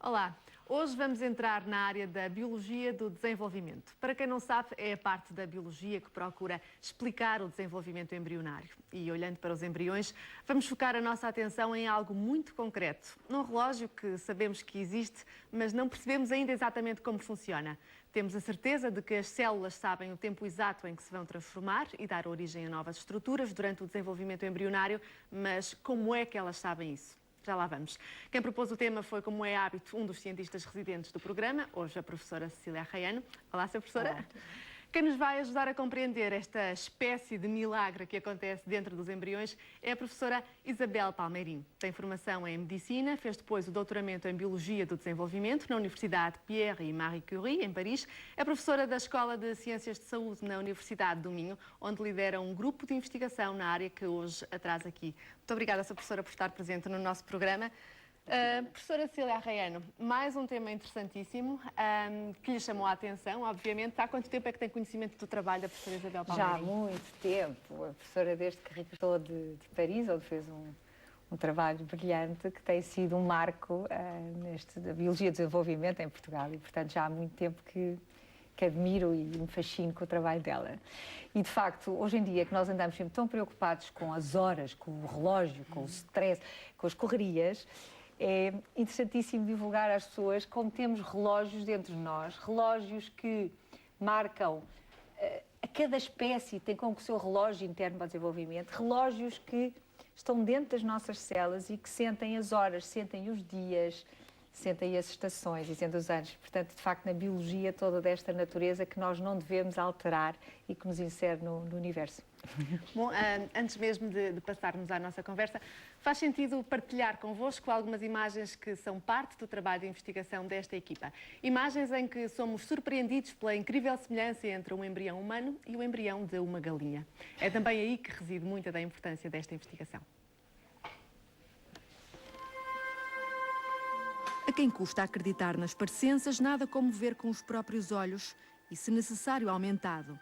Olá, hoje vamos entrar na área da Biologia do Desenvolvimento. Para quem não sabe, é a parte da Biologia que procura explicar o desenvolvimento embrionário. E olhando para os embriões, vamos focar a nossa atenção em algo muito concreto. Num relógio que sabemos que existe, mas não percebemos ainda exatamente como funciona. Temos a certeza de que as células sabem o tempo exato em que se vão transformar e dar origem a novas estruturas durante o desenvolvimento embrionário, mas como é que elas sabem isso? Já lá vamos. Quem propôs o tema foi, como é hábito, um dos cientistas residentes do programa, hoje a professora Cecília Arraiano. Olá, Sra. Professora. Olá. Quem nos vai ajudar a compreender esta espécie de milagre que acontece dentro dos embriões é a professora Isabel Palmeirim. Tem formação em Medicina, fez depois o doutoramento em Biologia do Desenvolvimento na Universidade Pierre e Marie Curie, em Paris. É professora da Escola de Ciências de Saúde na Universidade do Minho, onde lidera um grupo de investigação na área que hoje a traz aqui. Muito obrigada, Sra. Professora, por estar presente no nosso programa. Professora Cecília Arraiano, mais um tema interessantíssimo que lhe chamou a atenção, obviamente. Há quanto tempo é que tem conhecimento do trabalho da professora Isabel Palmeirim? Já há muito tempo. A professora, desde que regressou de Paris, onde fez um trabalho brilhante, que tem sido um marco da Biologia do Desenvolvimento em Portugal. E, portanto, já há muito tempo que admiro e me fascino com o trabalho dela. E, de facto, hoje em dia, que nós andamos sempre tão preocupados com as horas, com o relógio, com o stress, com as correrias, é interessantíssimo divulgar às pessoas como temos relógios dentro de nós, relógios que marcam, a cada espécie tem como o seu relógio interno para o desenvolvimento, relógios que estão dentro das nossas células e que sentem as horas, sentem os dias, sentem as estações e sentem os anos. Portanto, de facto, na biologia toda desta natureza que nós não devemos alterar e que nos insere no universo. Bom, antes mesmo de passarmos à nossa conversa, faz sentido partilhar convosco algumas imagens que são parte do trabalho de investigação desta equipa. Imagens em que somos surpreendidos pela incrível semelhança entre um embrião humano e o embrião de uma galinha. É também aí que reside muita da importância desta investigação. A quem custa acreditar nas parecenças, nada como ver com os próprios olhos e, se necessário, aumentado.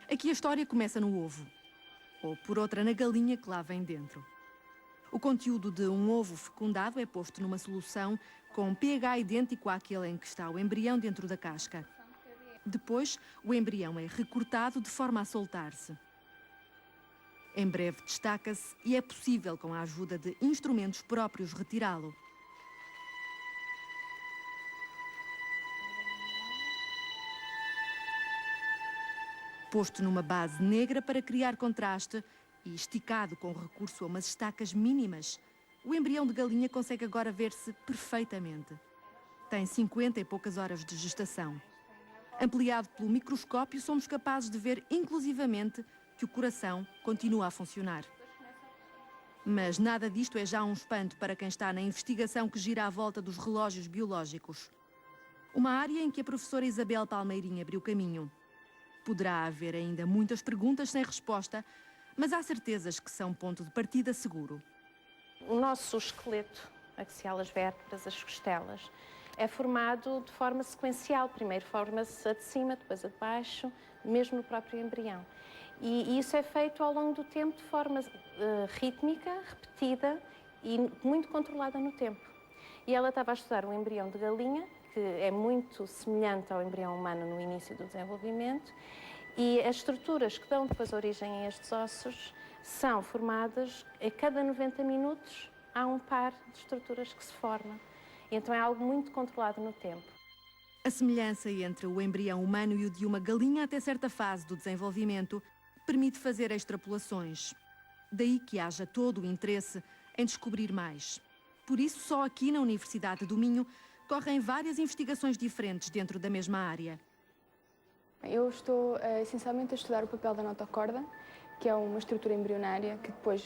Aqui a história começa no ovo, ou por outra na galinha que lá vem dentro. O conteúdo de um ovo fecundado é posto numa solução com pH idêntico àquele em que está o embrião dentro da casca. Depois, o embrião é recortado de forma a soltar-se. Em breve destaca-se e é possível, com a ajuda de instrumentos próprios, retirá-lo. Posto numa base negra para criar contraste e esticado com recurso a umas estacas mínimas, o embrião de galinha consegue agora ver-se perfeitamente. Tem 50 e poucas horas de gestação. Ampliado pelo microscópio, somos capazes de ver inclusivamente que o coração continua a funcionar. Mas nada disto é já um espanto para quem está na investigação que gira à volta dos relógios biológicos. Uma área em que a professora Isabel Palmeirim abriu caminho. Poderá haver ainda muitas perguntas sem resposta, mas há certezas que são ponto de partida seguro. O nosso esqueleto axial, as vértebras, as costelas, é formado de forma sequencial. Primeiro forma-se a de cima, depois a de baixo, mesmo no próprio embrião. E isso é feito ao longo do tempo de forma rítmica, repetida e muito controlada no tempo. E ela estava a estudar um embrião de galinha, que é muito semelhante ao embrião humano no início do desenvolvimento, e as estruturas que dão depois origem a estes ossos são formadas, a cada 90 minutos há um par de estruturas que se formam. Então é algo muito controlado no tempo. A semelhança entre o embrião humano e o de uma galinha até certa fase do desenvolvimento permite fazer extrapolações. Daí que haja todo o interesse em descobrir mais. Por isso, só aqui na Universidade do Minho correm várias investigações diferentes dentro da mesma área. Eu estou essencialmente a estudar o papel da notocorda, que é uma estrutura embrionária que depois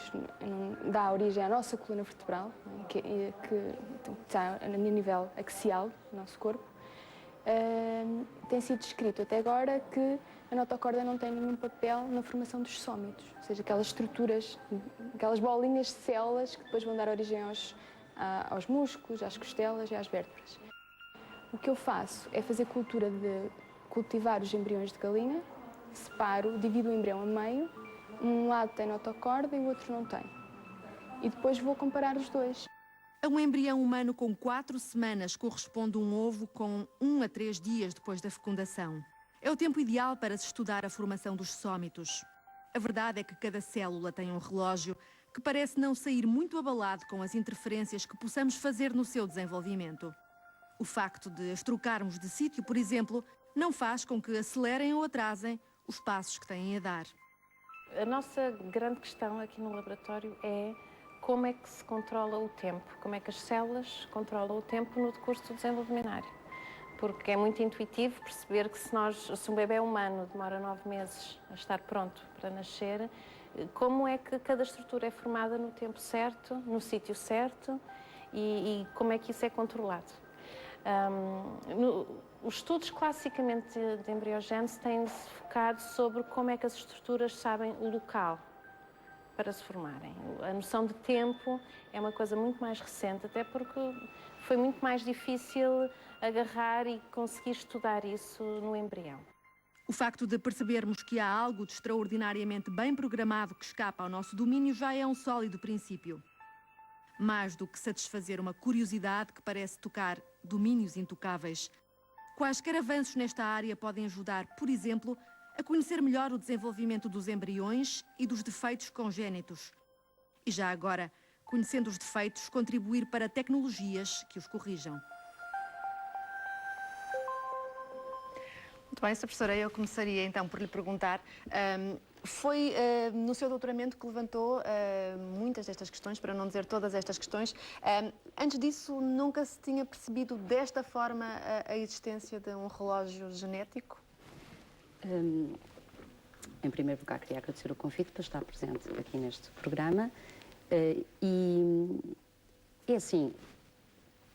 dá origem à nossa coluna vertebral, que está a nível axial do nosso corpo. Tem sido descrito até agora que a notocorda não tem nenhum papel na formação dos sómitos, ou seja, aquelas estruturas, aquelas bolinhas de células que depois vão dar origem aos músculos, às costelas e às vértebras. O que eu faço é fazer cultivar os embriões de galinha, separo, divido o embrião a meio, um lado tem notocorda e o outro não tem. E depois vou comparar os dois. A um embrião humano com 4 semanas corresponde um ovo com 1 a 3 dias depois da fecundação. É o tempo ideal para se estudar a formação dos sómitos. A verdade é que cada célula tem um relógio que parece não sair muito abalado com as interferências que possamos fazer no seu desenvolvimento. O facto de as trocarmos de sítio, por exemplo, não faz com que acelerem ou atrasem os passos que têm a dar. A nossa grande questão aqui no laboratório é como é que se controla o tempo, como é que as células controlam o tempo no decurso do desenvolvimento embrionário. Porque é muito intuitivo perceber que se um bebê humano demora 9 meses a estar pronto para nascer, como é que cada estrutura é formada no tempo certo, no sítio certo e como é que isso é controlado. Os estudos classicamente de embriogênese têm-se focado sobre como é que as estruturas sabem o local para se formarem. A noção de tempo é uma coisa muito mais recente, até porque foi muito mais difícil agarrar e conseguir estudar isso no embrião. O facto de percebermos que há algo de extraordinariamente bem programado que escapa ao nosso domínio já é um sólido princípio. Mais do que satisfazer uma curiosidade que parece tocar domínios intocáveis. Quaisquer avanços nesta área podem ajudar, por exemplo, a conhecer melhor o desenvolvimento dos embriões e dos defeitos congénitos. E já agora, conhecendo os defeitos, contribuir para tecnologias que os corrijam. Muito bem, Sra. Professora, eu começaria então por lhe perguntar, foi no seu doutoramento que levantou muitas destas questões, para não dizer todas estas questões. Antes disso, nunca se tinha percebido desta forma a existência de um relógio genético? Em primeiro lugar, queria agradecer o convite para estar presente aqui neste programa. E é assim,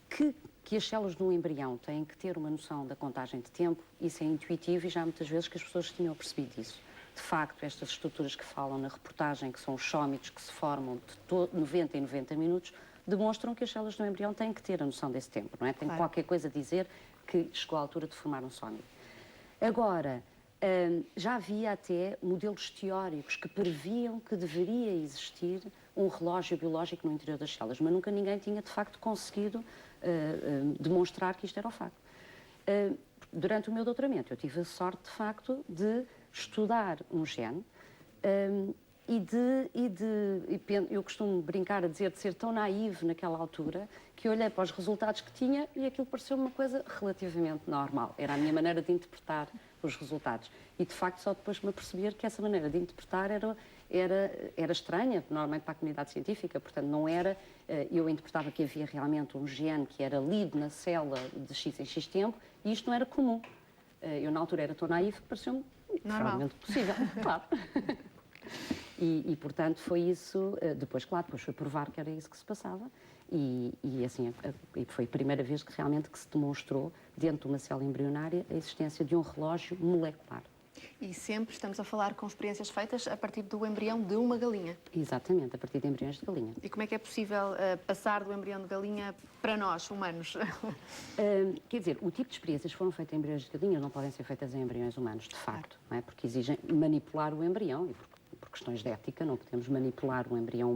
que as células de um embrião têm que ter uma noção da contagem de tempo, isso é intuitivo e já muitas vezes que as pessoas tinham percebido isso. De facto, estas estruturas que falam na reportagem, que são os sómitos que se formam de 90 em 90 minutos, demonstram que as células do embrião têm que ter a noção desse tempo, não é? Tem qualquer coisa a dizer que chegou à altura de formar um sómito. Agora, já havia até modelos teóricos que previam que deveria existir um relógio biológico no interior das células, mas nunca ninguém tinha, de facto, conseguido demonstrar que isto era o facto. Durante o meu doutoramento, eu tive a sorte, de facto, de estudar um gene eu costumo brincar a dizer de ser tão naive naquela altura que eu olhei para os resultados que tinha e aquilo pareceu uma coisa relativamente normal. Era a minha maneira de interpretar os resultados. E, de facto, só depois me aperceber que essa maneira de interpretar era estranha, normalmente para a comunidade científica, portanto, não era... Eu interpretava que havia realmente um gene que era lido na célula de X em X tempo e isto não era comum. Eu, na altura, era tão naive que pareceu-me realmente possível, claro. Portanto, foi isso. Depois, claro, depois foi provar que era isso que se passava e assim, foi a primeira vez que realmente que se demonstrou, dentro de uma célula embrionária, a existência de um relógio molecular. E sempre estamos a falar com experiências feitas a partir do embrião de uma galinha. Exatamente, a partir de embriões de galinha. E como é que é possível passar do embrião de galinha para nós, humanos? Quer dizer, o tipo de experiências que foram feitas em embriões de galinha não podem ser feitas em embriões humanos, de facto, não é? Porque exigem manipular o embrião e por questões de ética não podemos manipular o embrião